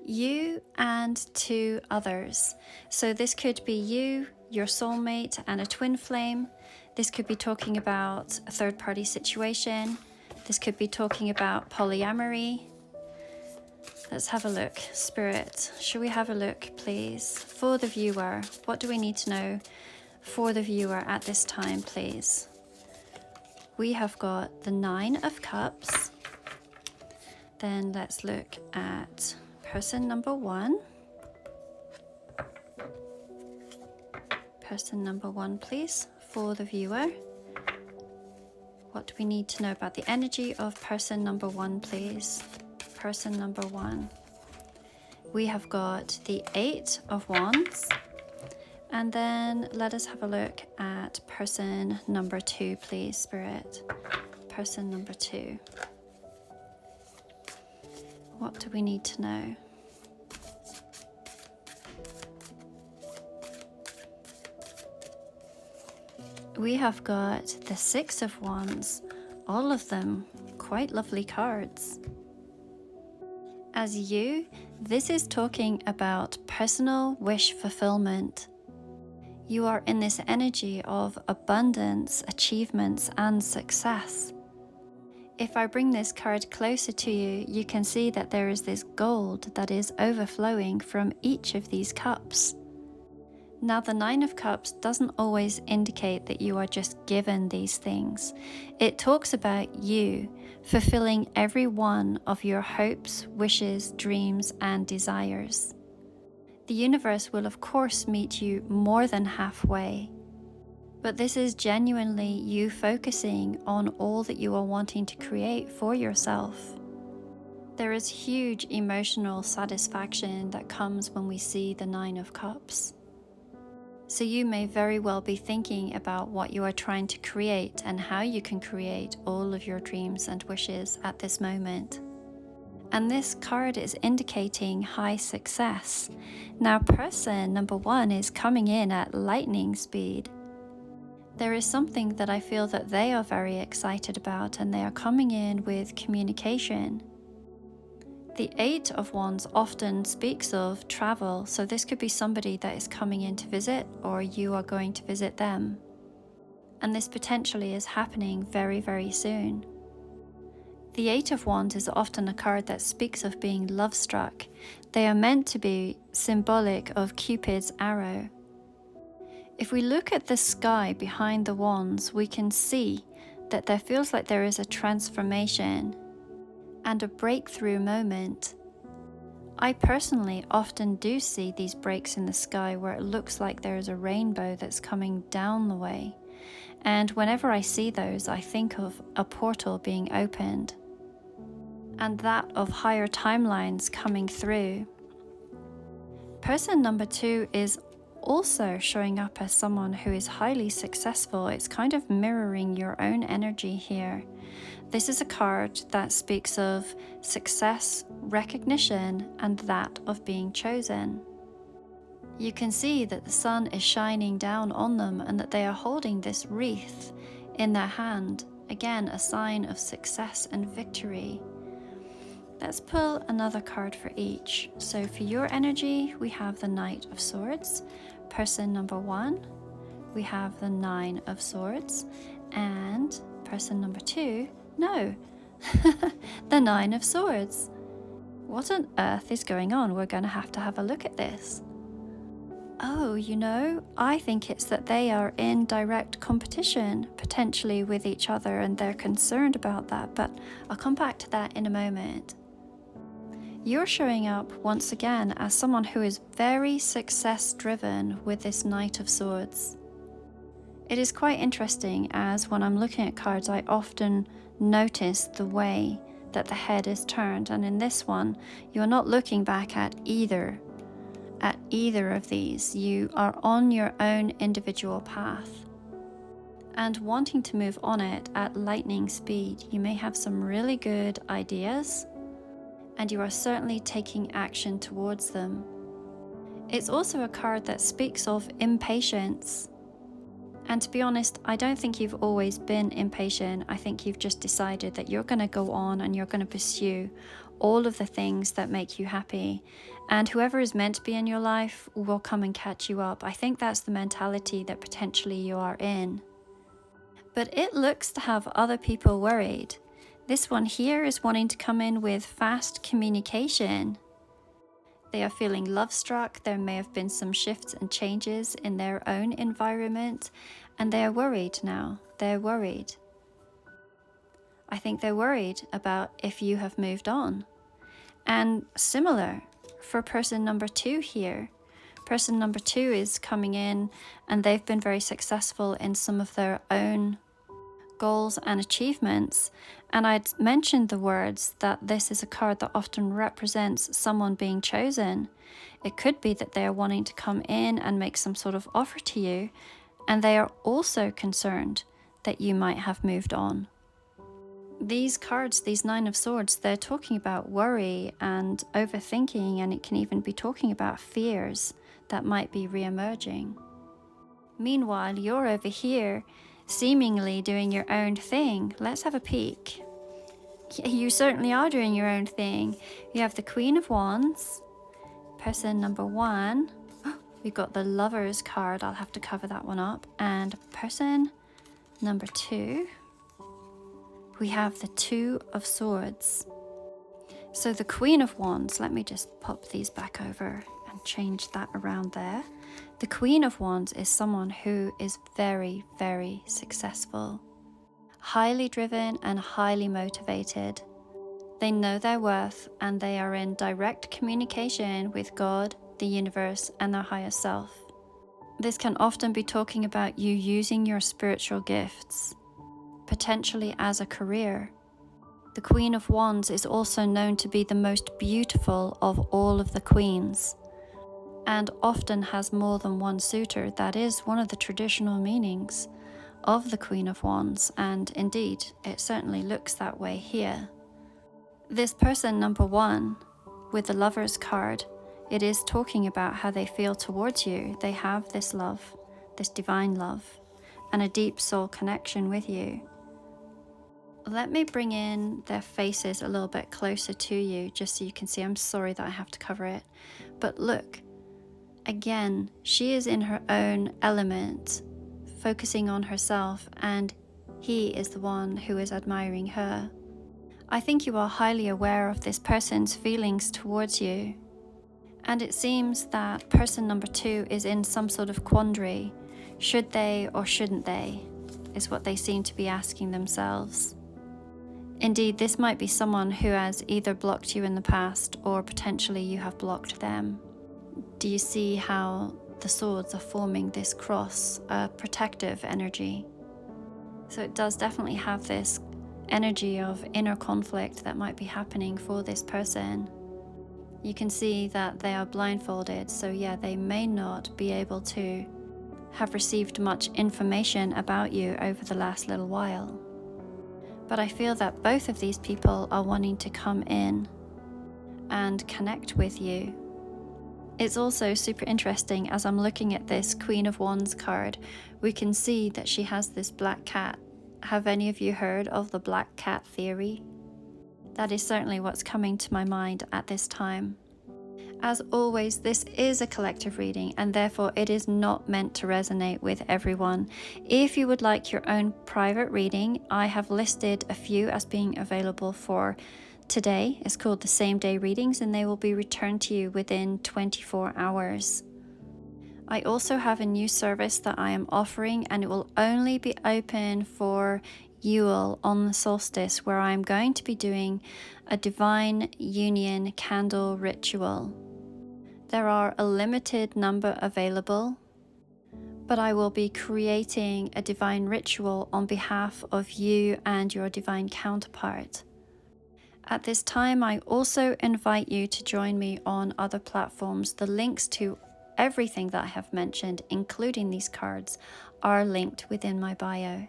You and two others. So this could be you, your soulmate, and a twin flame. This could be talking about a third-party situation. This could be talking about polyamory. Let's have a look. Spirit, should we have a look, please? For the viewer, what do we need to know for the viewer at this time, please? We have got the 9 of Cups. Then let's look at person number 1. Person number 1, please, for the viewer. What do we need to know about the energy of person number 1, please? Person number 1. We have got the 8 of Wands. And then let us have a look at person number 2, please, Spirit. Person number 2. What do we need to know? We have got the 6 of Wands, all of them quite lovely cards. As you, this is talking about personal wish fulfillment. You are in this energy of abundance, achievements, and success. If I bring this card closer to you, you can see that there is this gold that is overflowing from each of these cups. Now, the 9 of Cups doesn't always indicate that you are just given these things. It talks about you fulfilling every one of your hopes, wishes, dreams, and desires. The universe will, of course, meet you more than halfway. But this is genuinely you focusing on all that you are wanting to create for yourself. There is huge emotional satisfaction that comes when we see the 9 of Cups. So you may very well be thinking about what you are trying to create and how you can create all of your dreams and wishes at this moment. And this card is indicating high success. Now, person number 1 is coming in at lightning speed. There is something that I feel that they are very excited about, and they are coming in with communication. The 8 of Wands often speaks of travel, so this could be somebody that is coming in to visit, or you are going to visit them. And this potentially is happening very, very soon. The 8 of Wands is often a card that speaks of being love-struck. They are meant to be symbolic of Cupid's arrow. If we look at the sky behind the wands, we can see that there feels like there is a transformation and a breakthrough moment. I personally often do see these breaks in the sky where it looks like there is a rainbow that's coming down the way. And whenever I see those, I think of a portal being opened and that of higher timelines coming through. Person number 2 is also showing up as someone who is highly successful. It's kind of mirroring your own energy here. This is a card that speaks of success, recognition, and that of being chosen. You can see that the sun is shining down on them and that they are holding this wreath in their hand. Again, a sign of success and victory. Let's pull another card for each. So for your energy, we have the Knight of Swords. Person number 1, we have the 9 of Swords. And person number 2, no, the 9 of Swords. What on earth is going on? We're going to have a look at this. Oh, you know, I think it's that they are in direct competition, potentially with each other, and they're concerned about that, but I'll come back to that in a moment. You're showing up once again as someone who is very success-driven with this Knight of Swords. It is quite interesting, as when I'm looking at cards, I often notice the way that the head is turned, and in this one, you're not looking back at either of these. You are on your own individual path and wanting to move on it at lightning speed. You may have some really good ideas, and you are certainly taking action towards them. It's also a card that speaks of impatience And to be honest, I don't think you've always been impatient. I think you've just decided that you're going to go on and you're going to pursue all of the things that make you happy. And whoever is meant to be in your life will come and catch you up. I think that's the mentality that potentially you are in. But it looks to have other people worried. This one here is wanting to come in with fast communication. They are feeling love-struck. There may have been some shifts and changes in their own environment, and they are worried now. They're worried. I think they're worried about if you have moved on. And similar for person number 2 here. Person number 2 is coming in and they've been very successful in some of their own goals and achievements. And I'd mentioned the words that this is a card that often represents someone being chosen. It could be that they are wanting to come in and make some sort of offer to you, and they are also concerned that you might have moved on. These cards, these 9 of Swords, they're talking about worry and overthinking, and it can even be talking about fears that might be re-emerging. Meanwhile, you're over here seemingly doing your own thing. Let's have a peek. You certainly are doing your own thing. You have the Queen of Wands, person number 1. We've got the Lovers card. I'll have to cover that one up. And person number 2, we have the 2 of Swords. So the Queen of Wands, let me just pop these back over and change that around there. The Queen of Wands is someone who is very, very successful, highly driven and highly motivated. They know their worth and they are in direct communication with God, the universe, and their higher self. This can often be talking about you using your spiritual gifts, potentially as a career. The Queen of Wands is also known to be the most beautiful of all of the queens, and often has more than one suitor. That is one of the traditional meanings of the Queen of Wands, and indeed, it certainly looks that way here. This person, number 1, with the Lovers card, it is talking about how they feel towards you. They have this love, this divine love, and a deep soul connection with you. Let me bring in their faces a little bit closer to you, just so you can see. I'm sorry that I have to cover it, but look. Again, she is in her own element, focusing on herself, and he is the one who is admiring her. I think you are highly aware of this person's feelings towards you. And it seems that person number 2 is in some sort of quandary. Should they or shouldn't they, is what they seem to be asking themselves. Indeed, this might be someone who has either blocked you in the past or potentially you have blocked them. Do you see how the swords are forming this cross, a protective energy? So it does definitely have this energy of inner conflict that might be happening for this person. You can see that they are blindfolded, so yeah, they may not be able to have received much information about you over the last little while. But I feel that both of these people are wanting to come in and connect with you. It's also super interesting, as I'm looking at this Queen of Wands card, we can see that she has this black cat. Have any of you heard of the black cat theory? That is certainly what's coming to my mind at this time. As always, this is a collective reading and therefore it is not meant to resonate with everyone. If you would like your own private reading, I have listed a few as being available for today. It's called the same day readings and they will be returned to you within 24 hours. I also have a new service that I am offering and it will only be open for Yule on the solstice, where I'm going to be doing a divine union candle ritual. There are a limited number available, but I will be creating a divine ritual on behalf of you and your divine counterpart. At this time, I also invite you to join me on other platforms. The links to everything that I have mentioned, including these cards, are linked within my bio.